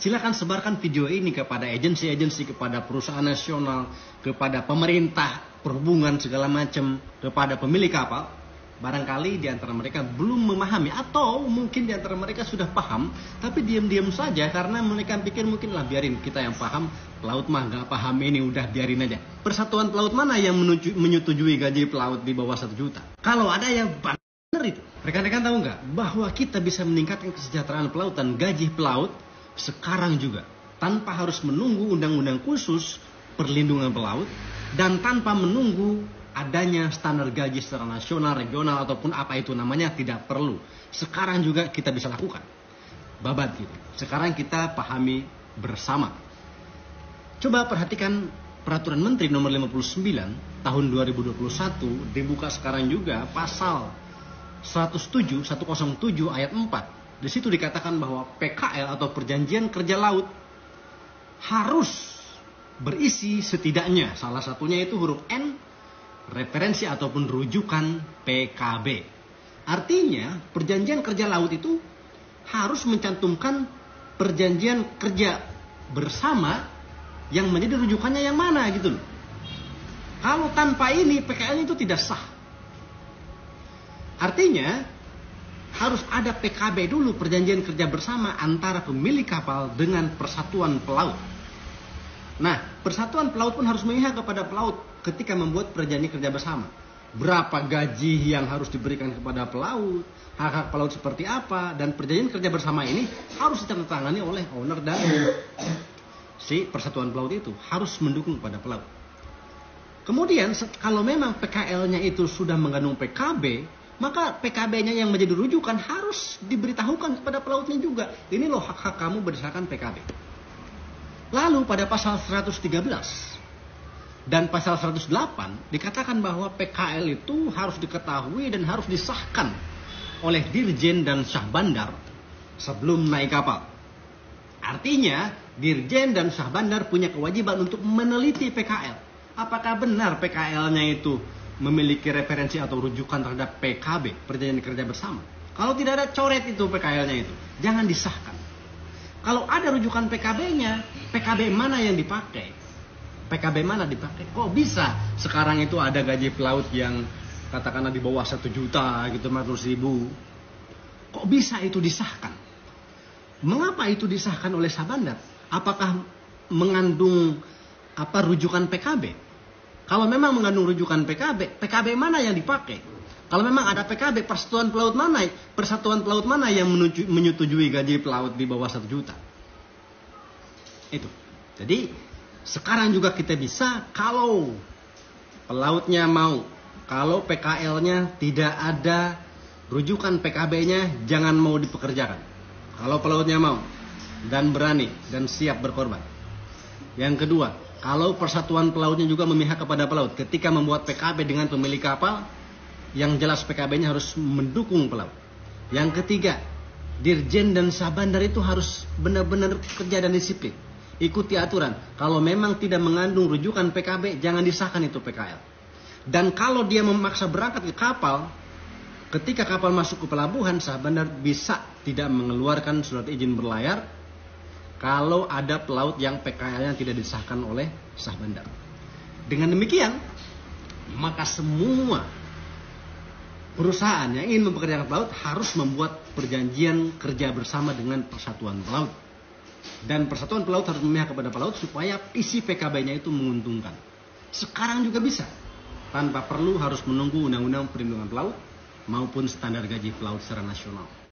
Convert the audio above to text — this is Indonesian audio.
Silakan sebarkan video ini kepada agensi-agensi, kepada perusahaan nasional, kepada pemerintah, perhubungan segala macam, kepada pemilik kapal. Barangkali di antara mereka belum memahami, atau mungkin di antara mereka sudah paham, tapi diam-diam saja karena mereka pikir mungkin lah biarin kita yang paham, pelaut mah nggak paham ini, udah biarin aja. Persatuan Pelaut mana yang menyetujui gaji pelaut di bawah 1 juta? Kalau ada yang benar itu. Rekan-rekan tahu nggak bahwa kita bisa meningkatkan kesejahteraan pelaut dan gaji pelaut sekarang juga, tanpa harus menunggu undang-undang khusus perlindungan pelaut dan tanpa menunggu adanya standar gaji secara nasional, regional, ataupun apa itu namanya, tidak perlu. Sekarang juga kita bisa lakukan. Babat gitu. Sekarang kita pahami bersama. Coba perhatikan Peraturan Menteri nomor 59 tahun 2021, dibuka sekarang juga pasal 107 ayat 4. Di situ dikatakan bahwa PKL atau Perjanjian Kerja Laut harus berisi setidaknya salah satunya itu huruf N, referensi ataupun rujukan PKB. Artinya Perjanjian Kerja Laut itu harus mencantumkan perjanjian kerja bersama yang menjadi rujukannya yang mana gitu loh. Kalau tanpa ini PKL itu tidak sah. Artinya harus ada PKB dulu, perjanjian kerja bersama antara pemilik kapal dengan persatuan pelaut. Nah, persatuan pelaut pun harus memihak kepada pelaut ketika membuat perjanjian kerja bersama. Berapa gaji yang harus diberikan kepada pelaut, hak-hak pelaut seperti apa, dan perjanjian kerja bersama ini harus ditandatangani oleh owner dan si persatuan pelaut itu harus mendukung kepada pelaut. Kemudian kalau memang PKL-nya itu sudah mengandung PKB, maka PKB-nya yang menjadi rujukan harus diberitahukan kepada pelautnya juga. Ini loh hak-hak kamu berdasarkan PKB. Lalu pada pasal 113 dan pasal 108 dikatakan bahwa PKL itu harus diketahui dan harus disahkan oleh Dirjen dan Syah Bandar sebelum naik kapal. Artinya Dirjen dan Syah Bandar punya kewajiban untuk meneliti PKL. Apakah benar PKL-nya itu memiliki referensi atau rujukan terhadap PKB, perjanjian kerja bersama. Kalau tidak ada, coret itu PKL-nya itu, jangan disahkan. Kalau ada rujukan PKB-nya, PKB mana yang dipakai? PKB mana dipakai? Kok bisa sekarang itu ada gaji pelaut yang katakanlah di bawah 1 juta gitu, 400.000? Kok bisa itu disahkan? Mengapa itu disahkan oleh Syah Bandar? Apakah mengandung rujukan PKB? Kalau memang mengandung rujukan PKB, PKB mana yang dipakai? Kalau memang ada PKB, persatuan pelaut mana yang menyetujui gaji pelaut di bawah 1 juta? Itu. Jadi sekarang juga kita bisa, kalau pelautnya mau, kalau PKL-nya tidak ada rujukan PKB-nya, jangan mau dipekerjakan. Kalau pelautnya mau dan berani dan siap berkorban. Yang kedua, kalau persatuan pelautnya juga memihak kepada pelaut ketika membuat PKB dengan pemilik kapal, yang jelas PKB-nya harus mendukung pelaut. Yang ketiga, Dirjen dan Syah Bandar itu harus benar-benar kerja dan disiplin. Ikuti aturan. Kalau memang tidak mengandung rujukan PKB, jangan disahkan itu PKL. Dan kalau dia memaksa berangkat ke kapal, ketika kapal masuk ke pelabuhan, Syah Bandar bisa tidak mengeluarkan surat izin berlayar kalau ada pelaut yang PKL-nya tidak disahkan oleh Syah Bandar. Dengan demikian, maka semua perusahaan yang ingin mempekerjakan pelaut harus membuat perjanjian kerja bersama dengan persatuan pelaut. Dan persatuan pelaut harus memihak kepada pelaut supaya isi PKB-nya itu menguntungkan. Sekarang juga bisa, tanpa perlu harus menunggu undang-undang perlindungan pelaut maupun standar gaji pelaut secara nasional.